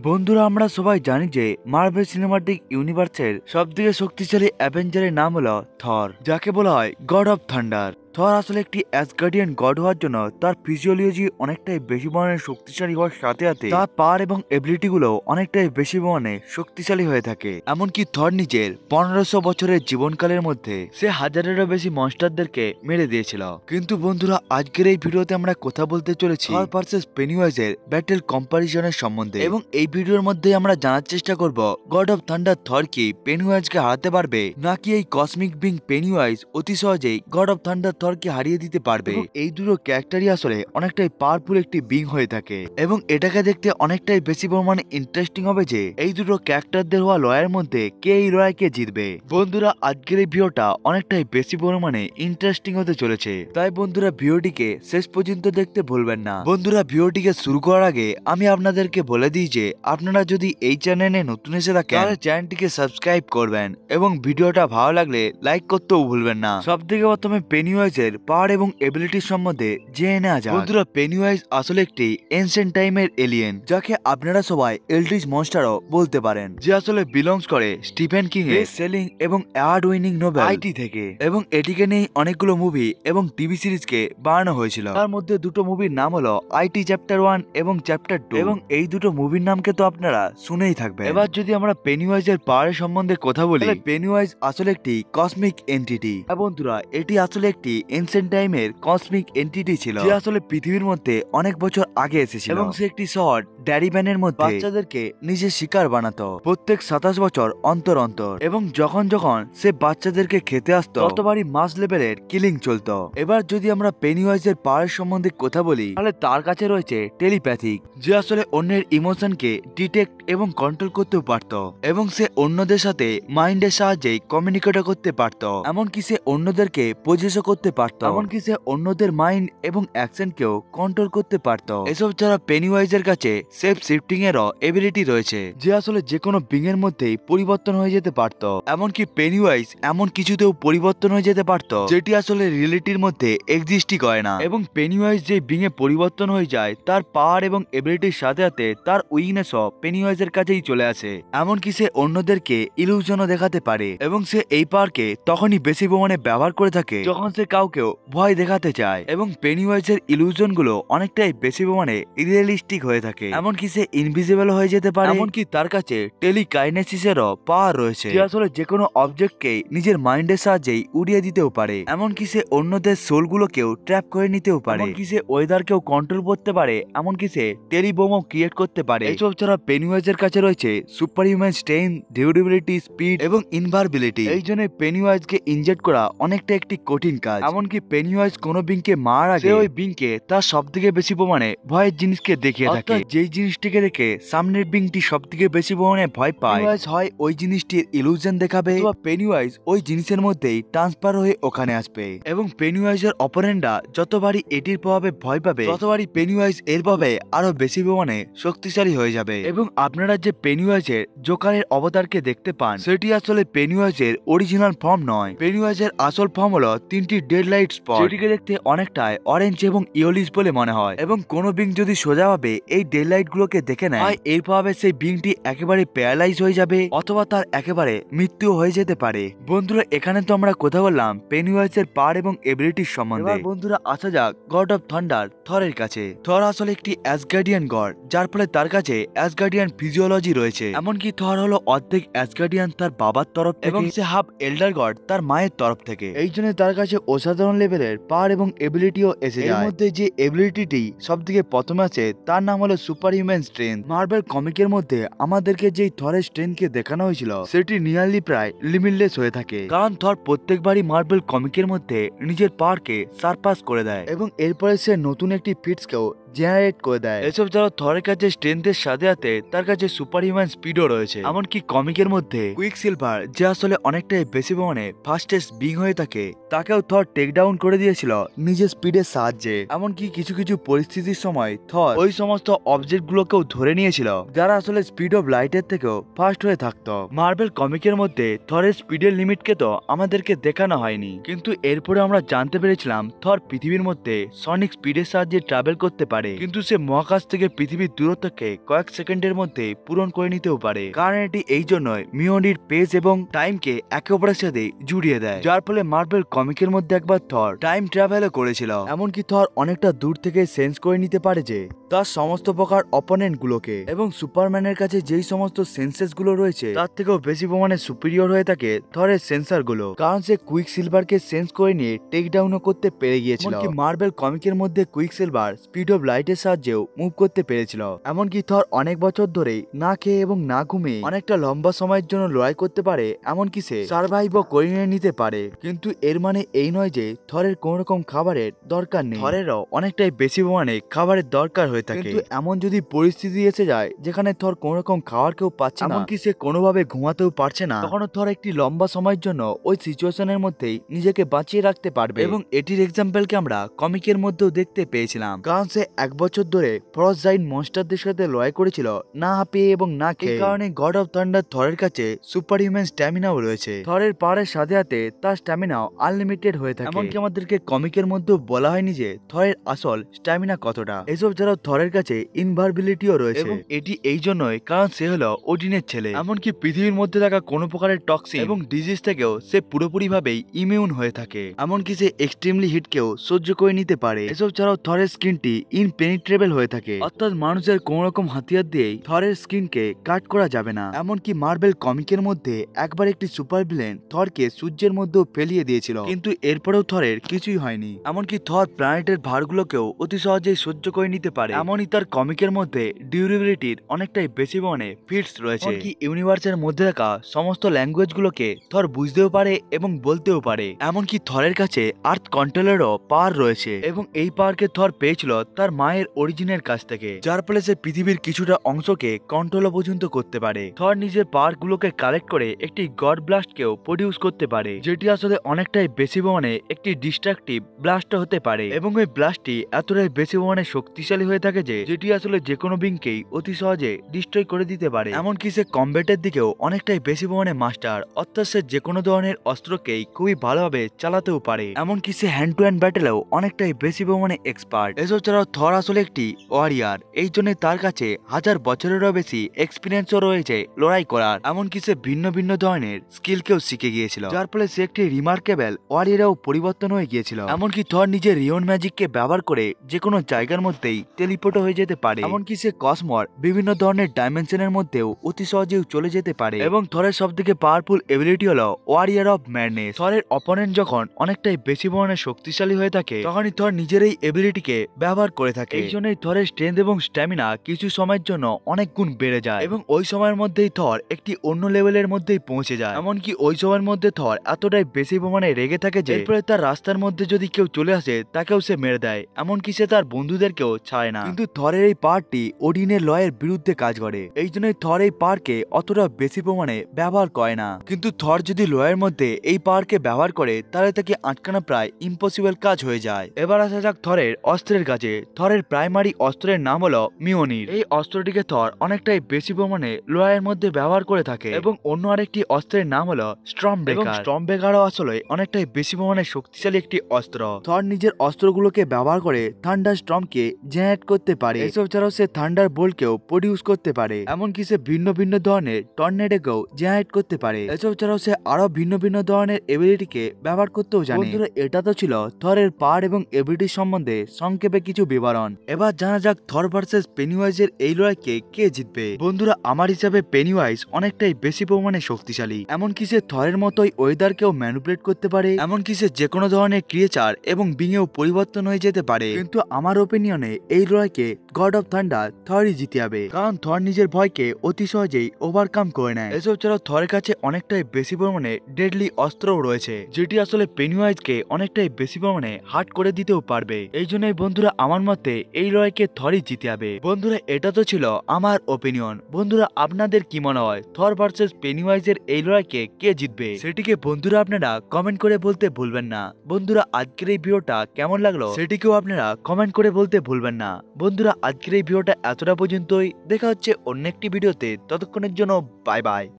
বন্ধুরা আমরা সবাই জানি যে মার্ভেল সিনেমাটিক ইউনিভার্সের সবথেকে শক্তিশালী অ্যাভেঞ্জারের নাম হলো থর, যাকে বলা হয় গড অফ থান্ডার। থর আসলে একটি অ্যাসগার্ডিয়ান গড হওয়ার জন্য তার ফিজিওলজি অনেকটাই বেশি পরিমাণে শক্তিশালী হওয়ার সাথে সাথে তার পাওয়ার এবং এবিলিটি গুলো অনেকটাই বেশি পরিমাণে শক্তিশালী হয়ে থাকে। এমনকি থর নিজের 1500 বছরের জীবনকালের মধ্যে সে হাজারেরও বেশি মনস্টারদেরকে মেরে দিয়েছিল। কিন্তু বন্ধুরা আজকের এই ভিডিওতে আমরা কথা বলতে চলেছি থর ভার্সেস পেনিওয়াইজের ব্যাটেল কম্পারিজনের সম্বন্ধে, এবং এই ভিডিওর মধ্যে আমরা জানার চেষ্টা করব গড অফ থান্ডার থর কি পেনিওয়াইজকে হারাতে পারবে, নাকি এই কসমিক বিং পেনিওয়াইজ অতি সহজেই গড অফ থান্ডার থরকে হারিয়ে দিতে পারবে। এই দুটো ক্যারেক্টারই আসলে অনেকটাই পাওয়ারফুল একটি বিং হয়ে থাকে, এবং এটাকে দেখতে অনেকটাই বেশি পরিমাণে ইন্টারেস্টিং হবে যে এই দুটো ক্যারেক্টারদের হওয়া লড়াইয়ের মধ্যে কে এই লড়াইকে জিতবে। বন্ধুরা আজকের এই ভিডিওটা অনেকটাই বেশি পরিমাণে ইন্টারেস্টিং হতে চলেছে, তাই বন্ধুরা ভিডিওটিকে শেষ পর্যন্ত দেখতে ভুলবেন না। বন্ধুরা ভিডিওটিকে শুরু করার আগে আমি আপনাদেরকে বলে দিই যে আপনারা যদি এই চ্যানেলে নতুন এসে থাকেন তাহলে চ্যানেলটিকে সাবস্ক্রাইব করবেন, এবং ভিডিওটা ভালো লাগলে লাইক করতেও ভুলবেন না। সব থেকে প্রথমে পেনিওয়াইজের পাওয়ার এবং এবিলিটি সম্বন্ধে জেনে নেওয়া যাক। বন্ধুরা পেনিওয়াইজ আসলে একটি এনসেন্ট টাইমের এলিয়েন, যাকে আপনারা সবাই এলড্রিচ মনস্টারও বলতে পারেন, যে আসলে বিলংস করে স্টিফেন কিং এর সেলিং এবং অ্যাওয়ার্ড উইনিং নোবেল আইটি থেকে, এবং এটিকে নিয়ে অনেকগুলো মুভি এবং টিভি সিরিজকে বানানো হয়েছিল। তার মধ্যে দুটো মুভির নাম হলো আইটি চ্যাপ্টার 1 এবং চ্যাপ্টার 2, এবং এই দুটো মুভির নামকে তো আপনারা শুনেই থাকবেন। এবার যদি আমরা পেনিওয়াইজের পাওয়ারের সম্বন্ধে কথা বলি, পেনিওয়াইজ আসলে একটি কসমিক এন্টিটি। বন্ধুরা এটি আসলে একটি এনসেন্ট টাইমের কসমিক এন্টিটি ছিল, যে আসলে পৃথিবীর মধ্যে অনেক বছর আগে এসেছিল, এবং সে একটি শহর ড্যারিব্যানের মধ্যে বাচ্চাদেরকে নিজের শিকার বানাতো প্রত্যেক 27 বছর অন্তর অন্তর, এবং যখন যখন সে বাচ্চাদেরকে খেতে আসতো ততবারই মাস লেভেলের কিলিং চলতো। এবার যদি আমরা পেনিওয়াইজের পাওয়ার সম্বন্ধে কথা বলি, তাহলে তার কাছে রয়েছে টেলিপ্যাথিক, যে আসলে অন্যের ইমোশনকে ডিটেক্ট এবং কন্ট্রোল করতেও পারত, এবং সে অন্যদের সাথে মাইন্ডের সাহায্যে কমিউনিকেট করতে পারত, এমনকি সে অন্যদেরকে পজেসও করতে পারত, এমনকি সে অন্যদের মাইন্ড এবং অ্যাকশনকেও কন্ট্রোল করতে পারত। এসব ছাড়া পেনিওয়াইজের কাছে সেলফ শিফটিং এরও এবিলিটি রয়েছে, যে আসলে যে কোনো বিং এর মধ্যেই পরিবর্তন হয়ে যেতে পারত, এমনকি পেনিওয়াইজ এমন কিছুতেও পরিবর্তন হয়ে যেতে পারত যেটি আসলে রিয়েলিটির মধ্যে এক্সিস্টই করে না। এবং পেনিওয়াইজ যে বিং এ পরিবর্তন হয়ে যায় তার পাওয়ার এবং এবিলিটির সাথে সাথে তার উইকনেসও পেনিওয়াইজের কাছেই চলে আসে, এমনকি সে অন্যদেরকে ইলিউশনও দেখাতে পারে, এবং সে এই পাওয়ারকে তখনই বেশি পরিমাণে ব্যবহার করে থাকে যখন সে কাউকেও ভয় দেখাতে চায়, এবং পেনিওয়াইজের ইলিউশন গুলো অনেকটাই বেশি পরিমাণে রিয়েলিস্টিক হয়ে থাকে, এমনকি সে ইনভিজিবল হয়ে যেতে পারে, এমনকি তার কাছে টেলিকাইনেসিসেরও পাওয়ার রয়েছে, যে আসলে যে কোনো অবজেক্টকে নিজের মাইন্ডের সাহায্যেই উড়িয়ে দিতেও পারে, এমনকি সে অন্যদের সোলগুলোকেও ট্র্যাপ করে নিতেও পারে, এমনকি সে ওয়েদারকেও কন্ট্রোল করতে পারে, এমনকি সে টেলিবোমও ক্রিয়েট করতে পারে। এসব ছাড়া পেনিওয়াইজের কাছে রয়েছে super human strength, durability, speed এবং ইনভারবিলিটি। এই জন্য পেনিওয়াইজকে ইনজেক্ট করা অনেকটা একটি কঠিন কাজ, এমনকি পেনিওয়াইজ কোনো বিংকে মারার আগে ওই বিংকে তার সবথেকে বেশি পরিমাণে ভয়ের জিনিসকে দেখিয়ে থাকে, যেই জিনিসটিকে দেখে সামনের বিংটি সবথেকে বেশি পরিমাণে ভয় পায়, পেনিওয়াইজ হয় ওই জিনিসটির ইলুশন দেখাবে, অথবা পেনিওয়াইজ ওই জিনিসের মধ্যেই ট্রান্সফার হয়ে ওখানে আসবে, এবং পেনিওয়াইজের অপোনেন্টরা যতবারই এটির প্রভাবে ভয় পাবে ততবারই পেনিওয়াইজ এর প্রভাবে আরো বেশি পরিমাণে শক্তিশালী হয়ে যাবে। এবং আপনারা যে পেনিওয়াইজের জোকারের অবতারকে দেখতে পান সেটি আসলে পেনিওয়াইজের অরিজিনাল ফর্ম নয়। পেনিওয়াইজের আসল ফর্ম হলো 3টি ডেড লাইট স্পট, যেটিকে দেখতে অনেকটাই অরেঞ্জ এবং ইয়েলিশ বলে মনে হয়, এবং কোনো বিং যদি সোজাভাবে এই ডেড লাইট গুলোকে দেখে নেয় এর প্রভাবে সেই বিংটি একেবারে প্যারালাইজ হয়ে যাবে, অথবা তার একেবারে মৃত্যু হয়ে যেতে পারে। বন্ধুরা এখানে তো আমরা কথা বললাম পেনিওয়াইজের পাওয়ার এবং এবিলিটির সম্বন্ধে। বন্ধুরা আসা যাক গড অফ থান্ডার থরের কাছে। থর আসলে একটি অ্যাসগার্ডিয়ান গড, যার ফলে তার কাছে অ্যাসগার্ডিয়ান ফিজিওলজি রয়েছে, এমনকি থর হলো অর্ধেক অ্যাসগার্ডিয়ান তার বাবার তরফ থেকে, এবং সে হাফ এল্ডার গড তার মায়ের তরফ থেকে। এই জন্য তার কাছে অসাধারণ লেভেলের পাওয়ার এবং এবিলিটিও এসে যায়। এর মধ্যে যে এবিলিটিটি সব থেকে প্রথমে আছে তার নাম হলো সুপার হিউম্যান স্ট্রেংথ। মার্বেল কমিকের মধ্যে আমাদেরকে যেই থরের স্ট্রেংথকে দেখানো হয়েছিল সেটি নিয়ারলি প্রায় লিমিটলেস হয়ে থাকে, কারণ থর প্রত্যেকবারই মার্বেল কমিকের মধ্যে নিজের পাওয়ারকে সারপাস করে দেয়, এবং এরপরে সে নতুন একটি ফিটসকেও জেনারেট করে দেয়। এসব ছাড়াও থরের কাছে স্ট্রেংথের সাথে সাথে তার কাছে সুপার হিউম্যান স্পিডও রয়েছে, এমনকি কমিকের মধ্যে কুইক সিলভার, যে আসলে অনেকটাই বেশি পরিমাণে ফাস্টেস্ট বিং হয়ে থাকে, তাকেও থর টেক ডাউন করে দিয়েছিল নিজের স্পিডের সাহায্যে। এমনকি কিছু কিছু পরিস্থিতির সময় থর ওই সমস্ত অবজেক্ট গুলোকেও ধরে নিয়েছিল যারা আসলে স্পিড অফ লাইটের থেকেও ফাস্ট হয়ে থাকতো। মার্বেল কমিকের মধ্যে থরের স্পিডের লিমিটকে তো আমাদেরকে দেখানো হয়নি, কিন্তু এরপরে আমরা জানতে পেরেছিলাম থর পৃথিবীর মধ্যে সনিক স্পিডের সাহায্যে ট্রাভেল করতে পারে, পারে, কিন্তু সে মহাকাশ থেকে পৃথিবীর দূরত্বকে কয়েক সেকেন্ডের মধ্যে পূরণ করে নিতেও পারে। কারণ এটি এই জন্যই মিওনির পেস এবং টাইমকে একে অপরের সাথে জুড়িয়ে দেয়, যার ফলে মার্ভেল কমিকের মধ্যে একবার থর টাইম ট্রাভেলও করেছিল। এমনকি থর অনেকটা দূর থেকে সেন্স করে নিতে পারে যে তার সমস্ত প্রকার অপোনেন্ট গুলোকে, এবং সুপারম্যানের কাছে যেই সমস্ত সেন্সেস গুলো রয়েছে তার থেকেও বেশি প্রমাণে সুপিরিয়র হয়ে থাকে থরের সেন্সার গুলো, কারণ সে কুইক সিলভারকে সেন্স করে নিয়ে টেক ডাউনও করতে পেরে গিয়েছিল। এমনকি মার্ভেল কমিকের মধ্যে কুইক সিলভার স্পিড অফ লাইটের সাহায্যেও মুভ করতে পেরেছিল। এমনকি থর অনেক বছর ধরে না খেয়ে এবং না ঘুমিয়ে অনেকটা লম্বা সময়ের জন্য লড়াই করতে পারে, এমনকি সে সার্ভাইভও করে নিতে পারে। কিন্তু এর মানে এই নয় যে থরের কোন রকম খাবারের দরকার নেই, থরেরও অনেকটাই বেশি প্রমাণে খাবারের দরকার হয়ে থাকে। কিন্তু এমন যদি পরিস্থিতি এসে যায় যেখানে থর কোন রকম খাবার কেউ পাচ্ছে না, এমনকি সে কোনোভাবে ঘুমাতেও পারছে না, তখন থর একটি লম্বা সময়ের জন্য ওই সিচুয়েশনের মধ্যেই নিজেকে বাঁচিয়ে রাখতে পারবে। এবং এটির এক্সাম্পলকে আমরা কমিকের মধ্যেও দেখতে পেয়েছিলাম, কারণ সে 1 বছর ধরে ফ্রস্ট জাইন্ট মনস্টারদের সাথে লড়াই করেছিল না হাঁপিয়ে এবং না খেয়ে। এই কারণে গড অফ থান্ডার থরের কাছে সুপার হিউম্যান স্ট্যামিনাও রয়েছে। থরের পাওয়ারের সাথে সাথে তার স্ট্যামিনাও আনলিমিটেড হয়ে থাকে। এমনকি আমাদেরকে কমিকের মধ্যেও বলা হয়নি যে থরের আসল স্ট্যামিনা কতটা। এসব ছাড়াও থরের কাছে ইনভারবিলিটিও রয়েছে, এবং এটি এই জন্যই কারণ সে হলো ওডিনের ছেলে। এমনকি পৃথিবীর মধ্যে থাকা কোনো প্রকারের টক্সিন এবং ডিজিজ থেকেও সে পুরোপুরি ভাবেই ইমিউন হয়ে থাকে। এমনকি সে এক্সট্রিমলি হিটকেও সহ্য করে নিতে পারে। এসব ছাড়াও থরের স্কিনটি ইনপেনিট্রেবল হয়ে থাকে, অর্থাৎ মানুষের কোন রকম হাতিয়ার দিয়েই থরের স্কিনকে কাট করা যাবে না। এমনকি মার্ভেল কমিকের মধ্যে একবার একটি সুপার ভিলেন থরকে সূর্যের মধ্যেও ফেলিয়ে দিয়েছিল, কিন্তু এরপরেও থরের কিছুই হয়নি। এমনকি থর প্ল্যানেটের ভারগুলোকেও অতি সহজেই সহ্য করে নিতে পারে। এমনই তার কমিকের মধ্যে ডিউরেবিলিটির অনেকটাই বেশি মানে ফিটস রয়েছে। কি ইউনিভার্সের মধ্যে থাকা সমস্ত ল্যাঙ্গুয়েজ গুলোকে থর বুঝতেও পারে এবং বলতেও পারে। এমনকি থরের কাছে আর্থ কন্ট্রোলেরও পাওয়ার রয়েছে, এবং এই পাওয়ারকে থর পেয়েছিল তার মায়ের অরিজিনের কাছ থেকে, যার ফলে সে পৃথিবীর কিছুটা অংশকে কন্ট্রোল পর্যন্ত করতে পারে। থর নিজের পাওয়ার গুলোকে কালেক্ট করে একটি গড ব্লাস্টকেও প্রডিউস করতে পারে, যেটি আসলে অনেকটাই বেশি মানে একটি ডিস্ট্রাকটিভ ব্লাস্ট হতে পারে। এবং ওই ব্লাস্টটি এতটাই বেশি মানে শক্তিশালী হয়ে থাকে যে যেটি আসলে যে কোনো বিংকেই অতি সহজে ডিস্ট্রয় করে দিতে পারে। এমনকি সে কম্ব্যাটের দিকেও অনেকটাই বেশি মানে মাস্টার, অর্থাৎ সে যে কোনো ধরনের অস্ত্রকেই খুবই ভালোভাবে চালাতেও পারে। এমনকি সে হ্যান্ড টু হ্যান্ড ব্যাটেলেও অনেকটাই বেশি মানে এক্সপার্ট। এসব ছাড়াও থর আসলে একটি ওয়ারিয়ার, এই জন্য তার কাছে 1000 বছরেরও বেশি এক্সপিরিয়েন্সও রয়েছে লড়াই করার। এমনকি সে ভিন্ন ভিন্ন ধরনের স্কিলকেও শিখে গিয়েছিল, যার ফলে সে একটি রিমার্কেবল ওয়ারিয়ারও পরিবর্তন হয়ে গিয়েছিল। এমনকি থর নিজের রিয়ন ম্যাজিককে ব্যবহার করে যে কোনো জায়গার মধ্যেই টেলিপোর্ট হয়ে যেতে পারে। এমনকি সে কসমর বিভিন্ন ধরনের ডাইমেনশনের মধ্যেও অতি সহজেই চলে যেতে পারে। এবং থরের সবথেকে পাওয়ারফুল এবিলিটি হলো ওয়ারিয়ার অফ ম্যাডনেস। থরের অপোনেন্ট যখন অনেকটাই বেশি পরিমাণে শক্তিশালী হয়ে থাকে তখনই থর নিজের এই এবিলিটিকে ব্যবহার করে থাকে। এই জন্যই থরের স্ট্রেংথ এবং স্ট্যামিনা কিছু সময়ের জন্য অনেক গুণ বেড়ে যায়, এবং ওই সময়ের মধ্যেই থর একটি অন্য লেভেলের মধ্যেই পৌঁছে যায়। এমনকি ওই সময়ের মধ্যে থর এতটাই বেশি পরিমাণে রেগে থাকে যে এরপরে তার রাস্তার মধ্যে যদি কেউ চলে আসে তাকেও সে মেরে দেয়, এমনকি সে তার বন্ধুদেরকেও ছাড়ে না। কিন্তু থরের এই পাওয়ারটি ওডিনের লয়ের বিরুদ্ধে কাজ করে, এই জন্যই থর এই পাওয়ারকে অতটা বেশি পরিমাণে ব্যবহার করে না। কিন্তু থর যদি লয়ের মধ্যে এই পাওয়ারকে ব্যবহার করে তাহলে তাকে আটকানো প্রায় ইম্পসিবল কাজ হয়ে যায়। এবার আসা যাক থরের অস্ত্রের কাছে। থরের প্রাইমারি অস্ত্রের নাম হলো মিওনির। এই অস্ত্রটিকে থর অনেকটাই বেশি পরিমাণে লয়ের মধ্যে ব্যবহার করে থাকে, এবং অন্য আরেকটি অস্ত্রের নাম হলো স্টর্ম ব্রেকার। স্টর্ম ব্রেকারও আসলে অনেকটাই বেশি পরিমাণে শক্তিশালী একটি অস্ত্র। থর নিজের অস্ত্রগুলোকে ব্যবহার করে থান্ডার স্টর্মকে জেনারেট করতে পারে। এসব ছাড়াও সে থান্ডার বোল্টকেও প্রডিউস করতে পারে, এমনকি সে ভিন্ন ভিন্ন ধরনের টর্নেডোকেও জেনারেট করতে পারে। এসব ছাড়াও সে আরো ভিন্ন ভিন্ন ধরনের এবিলিটিকে ব্যবহার করতেও জানে। বন্ধুরা, এটা তো ছিল থরের পাওয়ার এবং এবিলিটি সম্বন্ধে সংক্ষেপে কিছু বিবরণ। এবার জানা যাক থর ভার্সেস পেনিওয়াইজের এই লড়াইকে কে জিতবে। বন্ধুরা, আমার হিসাবে পেনিওয়াইজ অনেকটাই বেশি পরিমাণে শক্তিশালী, এমনকি সে থরের মতোই ওয়েদারকেও ম্যানিপুলেট করতে পারে, এমনকি সে যে কোনো ধরনের ক্রিয়েচার এবং বিঙেও পরিবর্তন হয়ে যেতে পারে। কিন্তু আমার ওপিনিয়নে এই লড়াইকে গড অফ থান্ডার থরই জিতে হবে, কারণ থর নিজের ভয়কে অতি সহজেই ওভারকাম করে নেয়। এসব ছাড়াও থরের কাছে অনেকটাই বেশি পরিমাণে ডেডলি অস্ত্রও রয়েছে, যেটি আসলে পেনিওয়াইজকে অনেকটাই বেশি পরিমাণে হার্ট করে দিতেও পারবে। এই জন্যই বন্ধুরা আমার মতে এই লড়াইকে থরই জিতে হবে। বন্ধুরা, এটা তো ছিল আমার ওপিনিয়ন। বন্ধুরা, আপনাদের কি মনে হয় থর ভার্সেস পেনিওয়াইজের এই লড়াইকে কে জিতবে সেটিকে বন্ধুরা আপনারা কমেন্ট করে বলতে ভুলবেন না। বন্ধুরা, আজকের এই ভিডিওটা কেমন লাগলো সেটিকেও আপনারা কমেন্ট করে বলতে ভুলবেন না। বন্ধুরা, আজকের এই ভিডিওটা এতটা পর্যন্তই। দেখা হচ্ছে অন্য একটি ভিডিওতে, ততক্ষণের জন্য বাই বাই।